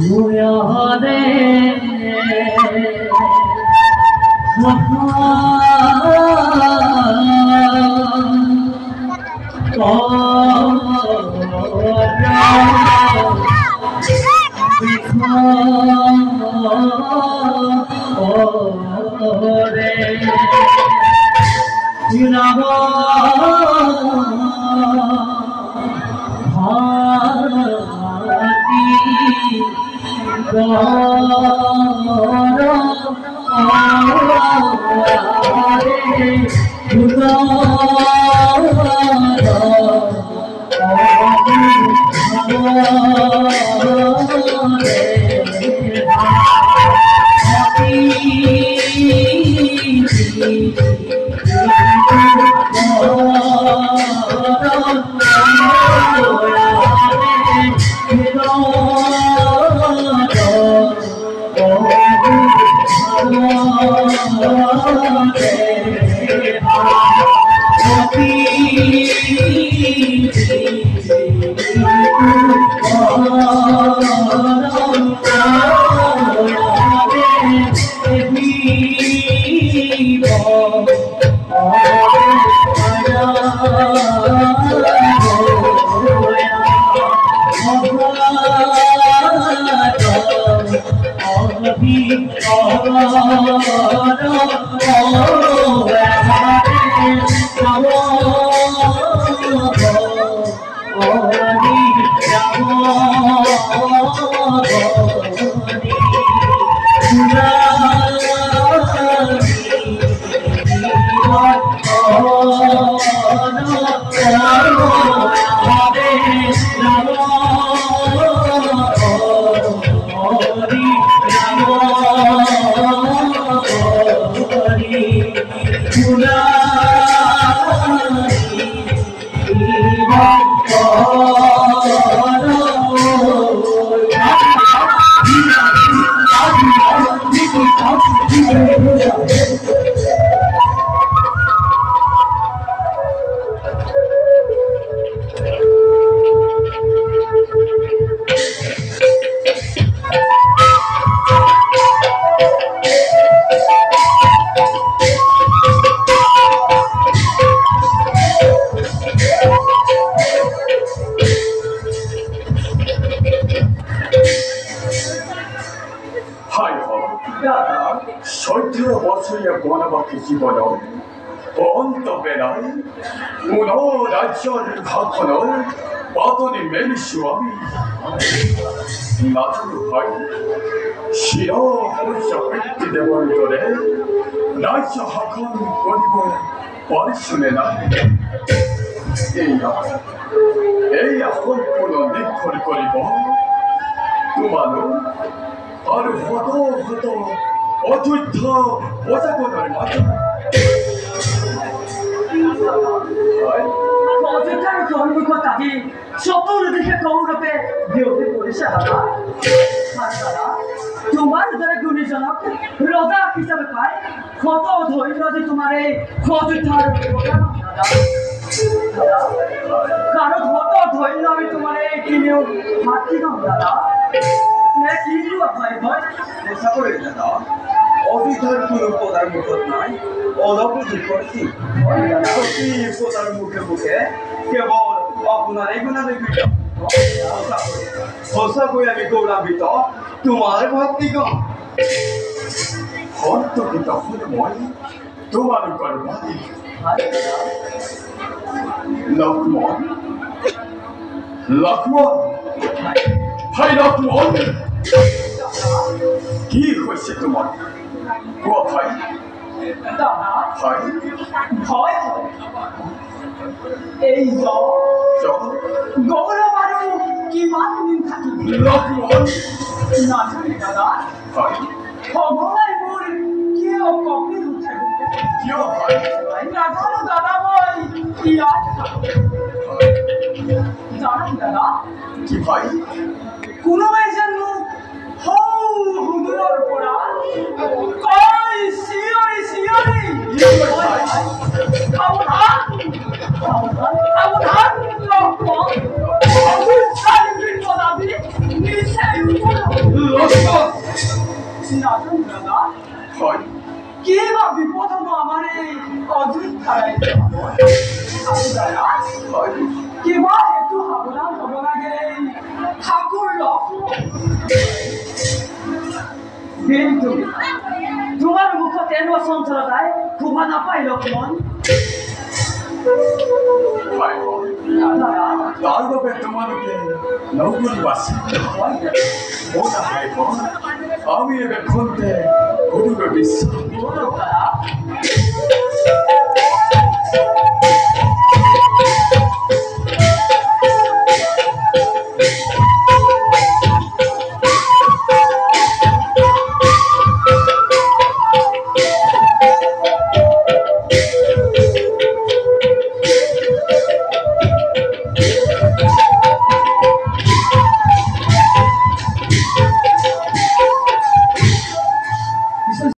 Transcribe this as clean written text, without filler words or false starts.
মুয়ারে জীবন অন্তবেলায় মনোরাজ্যের ভাখনর পাতনি মেলিসু আমি নাচুর ভাই শির হর্ষ বৃত্তি দেবর করে রাজ্য হাখন করিব পরিশুনে না এই সম্পূর্ণ নির্ভর করিব তোমারও আর হত হত অযুদ্ধ অজাগরের মাঝে অযোধ্যার ধর্মিক তাকে চতুর্দিকে কৌরবে বিয়োগে করেছে দাদা দাদা তোমার দ্বারা গুণীজনক রজা হিসাবে পায় কত ধৈর্য যে তোমার এই অযোধ্যার দাদা কারো কত ধৈর্য আমি তোমার এই কিনেও হাতি দাম দাদা কিন্তু ভাই ভাই চেষ্টা করে দাদা অযোধ্যার কোনো পদার মুখত নাই অলপতি করছি অতি পদার মুখে মুখে কেবল আপনার এগুণারে সঁচাকৈ আমি গৌৰৱান্বিত তোমাৰ ভক্তি কম সন্তকিত হল মই তোমালোকৰ বাণী লক্ষ্মণ লক্ষ্মণ ভাই লক্ষ্মণ কি হৈছে তোমাৰ কোৱা ভাই ভাই ভয় এই গৌৰৱ আৰু কিমান দিন থাকিব লক্ষ্মণ নাজানে দাদা ভাই সময় মোৰ কিয় কপি উঠে কিয় ভাই নাজানো দাদা মই ইয়াত জানো দাদা কি ভাই কোনোবাই যেন মোক সুদূৰৰ পৰা কয় চিঞৰি চিঞৰি সাৱধান সাৱধান সাৱধান লক্ষ্মণ অযোধ্যাৰ বিপদ আজি নিচেই নাজন দাদা হয় কি বা বিপদ হলো আমার এই অযোধ্যায় দাদা হয় কিবা হেতু সাৱধান হ'ব লাগে ঠাকুৰ লক্ষ্মণ কিন্তু তোমাৰ মুখত এনে চঞ্চলতাই শোভা নাপায় লক্ষ্মণ হয় দাদা তার বাবে তোমালোকে নৌকরি বাসি ওটা ভাই বোন আমি এবে খুলতে গুরুকে বিশ্বাস দাদা